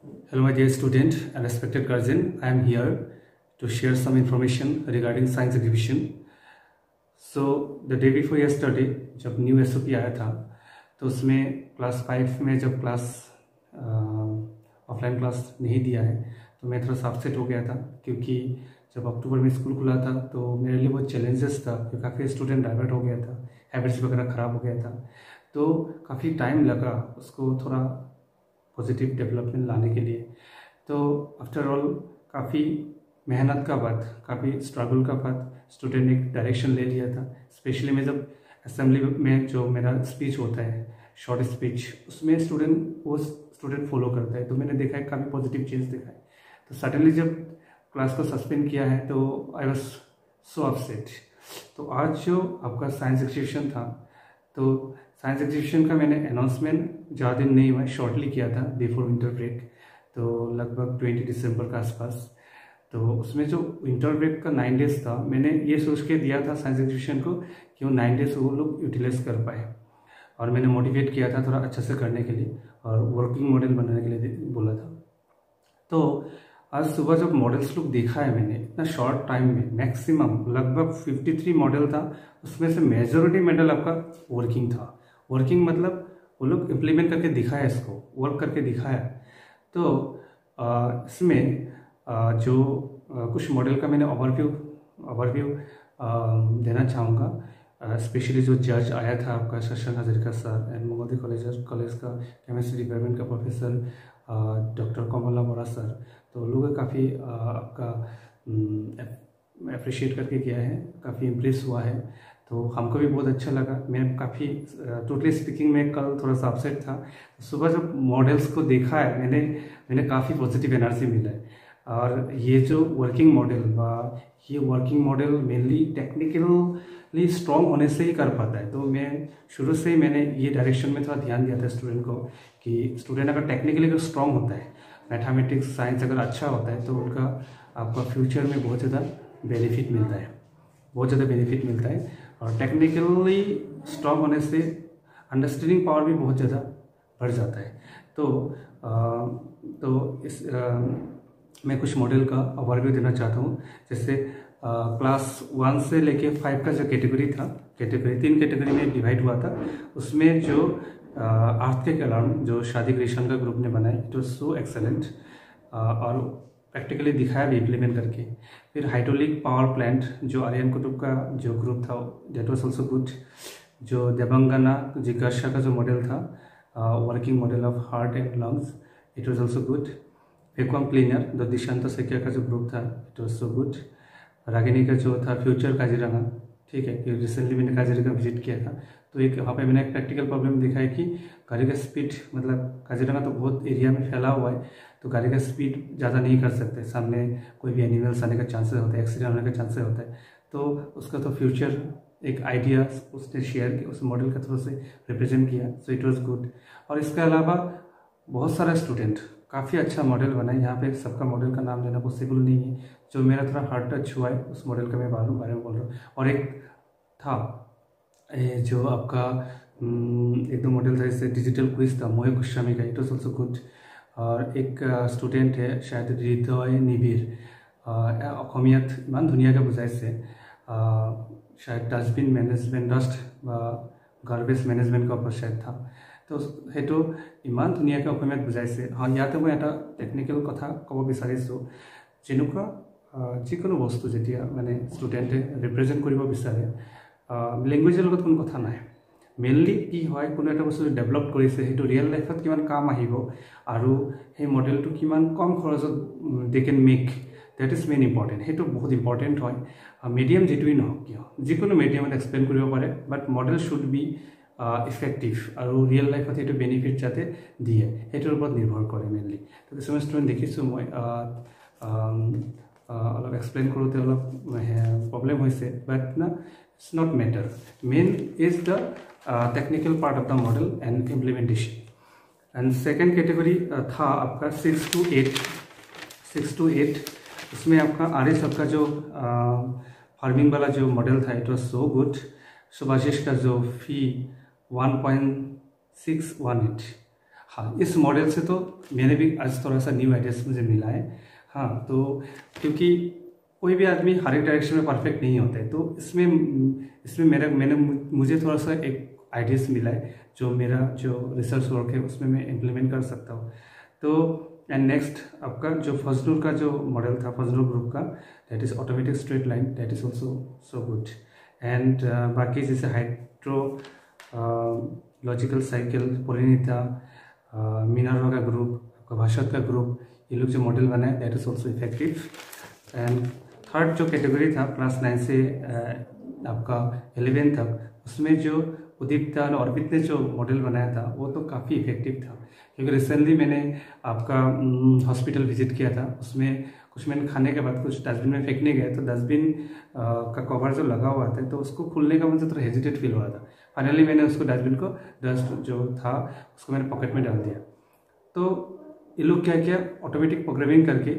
Hello, my dear student and respected guardian. I am here to share some information regarding science exhibition. So, the day before yesterday, जब new SOP आया था, तो उसमें class 5 में जब class offline class नहीं दिया है, तो मैं थोड़ा अपसेट हो गया था, क्योंकि जब अक्टूबर में स्कूल खुला था तो मेरे लिए बहुत चैलेंजेस था, क्योंकि काफ़ी स्टूडेंट डाइवर्ट हो गया था, हैबिट्स वगैरह ख़राब हो गया था, तो काफ़ी टाइम लगा उसको थोड़ा पॉजिटिव डेवलपमेंट लाने के लिए। तो आफ्टर ऑल काफ़ी मेहनत का बाद, काफ़ी स्ट्रगल का बाद स्टूडेंट ने एक डायरेक्शन ले लिया था। स्पेशली मैं जब असेंबली में जो मेरा स्पीच होता है, शॉर्ट स्पीच, उसमें स्टूडेंट फॉलो करता है, तो मैंने देखा है काफ़ी पॉजिटिव चीज़ देखा है। तो सडनली जब क्लास को सस्पेंड किया है तो आई वॉज सो अपसेट। तो आज जो आपका साइंस एग्जीबिशन था, तो साइंस एग्जीबिशन का मैंने अनाउंसमेंट ज़्यादा दिन नहीं हुआ, शॉर्टली किया था बिफोर विंटर ब्रेक, तो लगभग 20 दिसंबर के आसपास। तो उसमें जो विंटर ब्रेक का 9 डेज था, मैंने ये सोच के दिया था साइंस एग्जीबिशन को कि वो 9 डेज वो लोग यूटिलाइज कर पाए, और मैंने मोटिवेट किया था थोड़ा अच्छे से करने के लिए और वर्किंग मॉडल बनाने के लिए बोला था। तो आज सुबह जब मॉडल्स लोग देखा है मैंने, इतना शॉर्ट टाइम में मैक्सिमम लगभग 53 मॉडल था, उसमें से मेजॉरिटी मॉडल आपका वर्किंग था। वर्किंग मतलब वो लोग इम्प्लीमेंट करके दिखाया, इसको वर्क करके दिखाया। तो इसमें जो कुछ मॉडल का मैंने ओवरव्यू देना चाहूँगा। स्पेशली जो जज आया था आपका Shashank Hazarika sir and Modi college का केमिस्ट्री डिपार्टमेंट का प्रोफेसर डॉक्टर कमला बोरा सर, तो लोग काफ़ी आपका अप्रिशिएट करके किया है, काफ़ी इम्प्रेस हुआ है, तो हमको भी बहुत अच्छा लगा। मैं काफ़ी टोटली स्पीकिंग में कल थोड़ा सा अपसेट था। सुबह जब मॉडल्स को देखा है मैंने काफ़ी पॉजिटिव एनर्जी मिला है। और ये जो working model mainly technically strong होने से ही कर पाता है। तो मैं शुरू से ही मैंने ये डायरेक्शन में थोड़ा ध्यान दिया था स्टूडेंट को, कि स्टूडेंट अगर टेक्निकली स्ट्रॉन्ग होता है, मैथमेटिक्स साइंस अगर अच्छा होता है, तो उनका आपका फ्यूचर में बहुत ज़्यादा बेनिफिट मिलता है। और टेक्निकली स्ट्रॉन्ग होने से अंडरस्टैंडिंग पावर भी बहुत ज़्यादा बढ़ जाता है। तो इस मैं कुछ मॉडल का ओवरव्यू देना चाहता हूँ। जैसे क्लास 1 से लेके 5 का जो कैटेगरी था, 3 कैटेगरी में डिवाइड हुआ था। उसमें जो अर्थक्वेक अलार्म जो शादी क्रिशन का ग्रुप ने बनाया, इट वॉज सो एक्सेलेंट, और प्रैक्टिकली दिखाया भी इम्प्लीमेंट करके। फिर हाइड्रोलिक पावर प्लांट जो आर्यन कुतुब का जो ग्रुप था, दैट वॉज ऑल्सो गुड। जो देवंगना जिज्ञासा का जो मॉडल था, working model of heart and lungs, it was also good. Vacuum cleaner जो दिशांत सेकिया का जो ग्रुप था, it was so good. Ragini का जो था फ्यूचर काजीरंगा, ठीक है, कि रिसेंटली मैंने काजीरंगा विजिट किया था, तो एक वहाँ पे मैंने एक प्रैक्टिकल प्रॉब्लम देखा है कि गाड़ी का स्पीड, मतलब काजीरंगा तो बहुत एरिया में फैला हुआ है, तो गाड़ी का स्पीड ज़्यादा नहीं कर सकते, सामने कोई भी एनिमल्स आने का चांसेस होता है, एक्सीडेंट होने का चांसेस होता है। तो उसका तो फ्यूचर एक आइडिया उसने शेयर किया, उस मॉडल के थ्रू से रिप्रेजेंट किया, सो इट वॉज गुड। और इसके अलावा बहुत सारा स्टूडेंट काफ़ी अच्छा मॉडल बनाए। यहाँ पे सबका मॉडल का नाम लेना पॉसिबल नहीं है, जो मेरा थोड़ा हार्ट टच हुआ है उस मॉडल का मैं बारे में बोल रहा हूँ। और एक था जो आपका एक दो मॉडल था, जैसे डिजिटल क्विज था मोहे गोस्वामी का, इट वॉज ऑल्सो गुड। और एक स्टूडेंट है शायद हृदय निबिर, অসমীয়াত ইমান ধুনীয়াকৈ বুজাইছে, शायद dustbin management, dust garbage management का ऊपर शायद था। तो সেইটো ইমান ধুনীয়াকৈ অসমীয়াত বুজাইছে। ইয়াতে মই এটা টেকনিকেল কথা ক'ব বিচাৰিছোঁ, যেনেকুৱা যিকোনো বস্তু যেতিয়া মানে ষ্টুডেণ্টে ৰিপ্ৰেজেণ্ট কৰিব বিচাৰে, লেংগুৱেজৰ লগত কোনো কথা নাই। মেইনলি কি হয়, কোনো এটা বস্তু ডেভেলপ কৰিছে, সেইটো ৰিয়েল লাইফত কিমান কাম আহিব, আৰু সেই মডেলটো কিমান কম খৰচত they can make, that is main important. সেইটো বহুত ইম্পৰ্টেণ্ট হয়। মিডিয়াম যিটোৱেই নহওক কিয়, যিকোনো মিডিয়ামত এক্সপ্লেইন কৰিব পাৰে, but model should be effective, আৰু ৰিয়েল লাইফত সেইটো বেনিফিট যাতে দিয়ে, সেইটোৰ ওপৰত নিৰ্ভৰ কৰে মেইনলি। তো কিছুমান ষ্টুডেণ্ট দেখিছোঁ মই অলপ এক্সপ্লেইন কৰোঁতে অলপ প্ৰব্লেম হৈছে, বাট না, it's not matter. Main is the technical part of the model and implementation. And second category था आपका 6 to 8। उसमें आपका RS आपका जो फार्मिंग वाला जो मॉडल था, it was so good. Subhashish का जो फी 1.618, हाँ, इस मॉडल से तो मैंने भी आज थोड़ा सा न्यू आइडियाज मुझे मिला है। हाँ, तो क्योंकि कोई भी आदमी हर एक डायरेक्शन में परफेक्ट नहीं होता है, तो इसमें मुझे थोड़ा सा एक आइडियाज़ मिला है जो मेरा जो रिसर्च वर्क है उसमें मैं इम्प्लीमेंट कर सकता हूँ। तो एंड नेक्स्ट आपका जो फजलुर का जो मॉडल था, फजलुर ग्रुप का, that is automatic straight line, that is also so good. And बाकी जैसे हाइड्रो लॉजिकल साइकिल, पोलिनिता, मिनर्वा का ग्रुप, आपका भाषद का ग्रुप, ये लोग जो मॉडल बनाए that is also effective. And third जो कैटेगरी था क्लास 9 से आपका 11 तक, उसमें जो उदीप्ता और अर्पित ने जो मॉडल बनाया था वो तो काफ़ी इफेक्टिव था। क्योंकि रिसेंटली मैंने आपका हॉस्पिटल विजिट किया था, उसमें कुछ मैंने खाने के बाद कुछ डस्टबिन में फेंकने गए तो डस्टबिन का कवर जो लगा हुआ था तो उसको खोलने का मुझे थोड़ा हेजिटेट फील हुआ था। फाइनली मैंने उसको डस्टबिन को डस्ट जो था उसको मैंने पॉकेट में डाल दिया। तो ये लोग क्या किया, ऑटोमेटिक प्रोग्रामिंग करके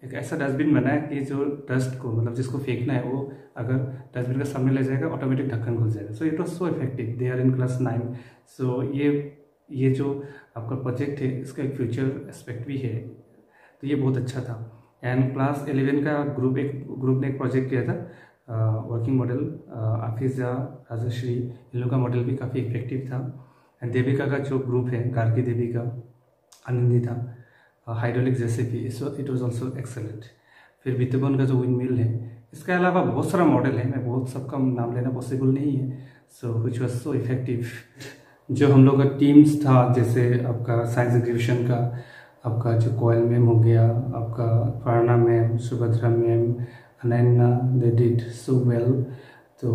एक ऐसा डस्टबिन बनाया कि जो डस्ट को मतलब जिसको फेंकना है वो अगर डस्टबिन के सामने ले जाएगा ऑटोमेटिक ढक्कन खुल जाएगा। So it was so effective. They are in class 9। So ये जो आपका प्रोजेक्ट है इसका एक फ्यूचर एस्पेक्ट भी है, तो ये बहुत अच्छा था। एंड क्लास 11 का ग्रुप ने एक प्रोजेक्ट किया था वर्किंग मॉडल, आफिजा, राजश्री, इन लोगों का मॉडल भी काफ़ी इफेक्टिव था। एंड देविका का जो ग्रुप है, गार्गी देविका, आनंदिता, हाइड्रोलिक जैसे भी, इट वॉज ऑल्सो एक्सेलेंट। फिर वितबन का जो विंड मिल है, इसके अलावा बहुत सारा मॉडल है, मैं बहुत सबका नाम लेना पॉसिबल नहीं है। सो विच वॉज सो इफेक्टिव। जो हम लोग का टीम्स था, जैसे आपका साइंस एग्जीबिशन का आपका जो कोयल मैम हो गया, आपका Farna ma'am, Subhadra ma'am, Ananya, they did so well. तो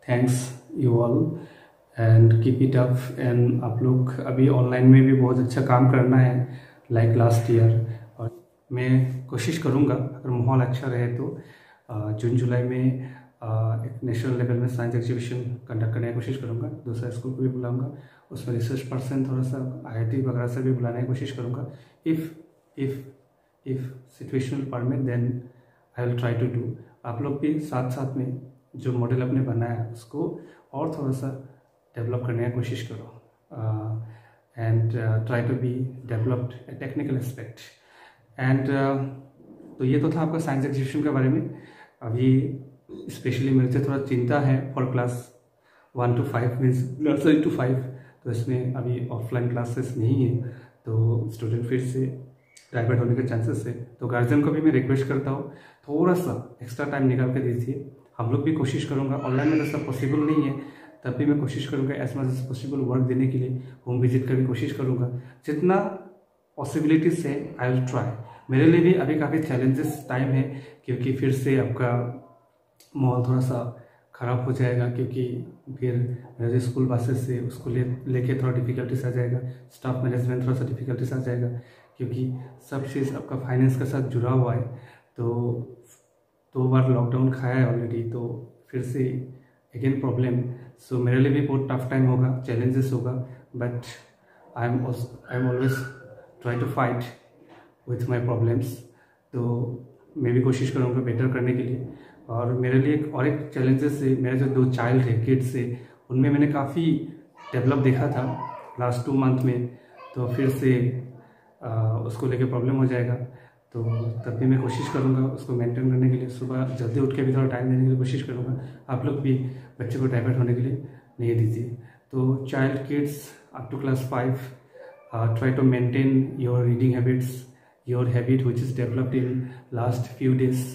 thanks you all and keep it up. And आप लोग अभी ऑनलाइन में भी बहुत अच्छा काम करना है लाइक लास्ट ईयर, और मैं कोशिश करूँगा अगर माहौल अच्छा रहे तो जून जुलाई में एक नेशनल लेवल में साइंस एग्जीबिशन कंडक्ट करने की कोशिश करूँगा। दूसरा स्कूल को भी बुलाऊंगा, उसमें रिसर्च पर्सन थोड़ा सा IIT वगैरह से भी बुलाने की कोशिश करूँगा। If situational permit then I will try to do. आप लोग भी साथ साथ में जो मॉडल आपने बनाया उसको और थोड़ा सा डेवलप करने की कोशिश करो and try to be developed a technical aspect. And तो ये तो था आपका साइंस एग्जीबिशन के बारे में। अभी स्पेशली मेरे से थोड़ा चिंता है for class 1 to 5 means nursery to 5, तो इसमें अभी ऑफलाइन क्लासेस नहीं है तो स्टूडेंट फिर से डाइवर्ट होने के चांसेस है। तो गार्जियन को भी मैं रिक्वेस्ट करता हूँ थोड़ा सा एक्स्ट्रा टाइम निकाल के दीजिए। हम लोग भी कोशिश करूँगा, ऑनलाइन में तो सब पॉसिबल नहीं है, तब भी मैं कोशिश करूँगा as much as possible work देने के लिए। होम विजिट का भी कोशिश करूँगा, जितना पॉसिबिलिटीज है आई विल ट्राई। मेरे लिए भी अभी काफ़ी चैलेंजेस टाइम है, क्योंकि फिर से आपका माहौल थोड़ा सा ख़राब हो जाएगा, क्योंकि फिर मेरे स्कूल बसेस से उसको लेके थोड़ा डिफ़िकल्टीज आ जाएगा, स्टाफ मैनेजमेंट थोड़ा सा डिफ़िकल्टीज आ जाएगा, क्योंकि सब चीज़ आपका फाइनेंस के साथ जुड़ा हुआ है। तो 2 बार लॉकडाउन खाया है ऑलरेडी, तो फिर से अगेन प्रॉब्लम। सो मेरे लिए भी बहुत टफ टाइम होगा, चैलेंजेस होगा, but I am always try to fight with my problems. तो मैं भी कोशिश करूँगा बेटर करने के लिए। और मेरे लिए एक चैलेंजेस है, मेरे जो 2 चाइल्ड है, किड्स है, उनमें मैंने काफ़ी डेवलप देखा था लास्ट 2 मंथ में, तो फिर से उसको लेके प्रॉब्लम हो जाएगा। तो तब भी मैं कोशिश करूँगा उसको मेंटेन करने के लिए, सुबह जल्दी उठ के भी थोड़ा टाइम देने की कोशिश करूँगा। आप लोग भी बच्चे को डाइवर्ट होने के लिए नहीं दीजिए। तो child kids up to class 5 try to maintain your reading habits, your habit which is developed in last few days.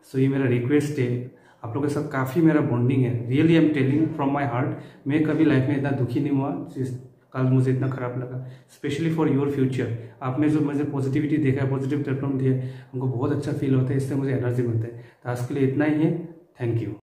So ये मेरा रिक्वेस्ट है, आप लोगों के साथ काफ़ी मेरा बॉन्डिंग है, really I am telling from my heart. मैं कभी लाइफ में इतना दुखी नहीं हुआ जिस कल मुझे इतना ख़राब लगा, स्पेशली फॉर योर फ्यूचर। आपने जो मुझे पॉजिटिविटी देखा है, पॉजिटिव डेवलपमेंट दिया है, हमको बहुत अच्छा फील होता है, इससे मुझे एनर्जी मिलता है। तो आज के लिए इतना ही है, थैंक यू।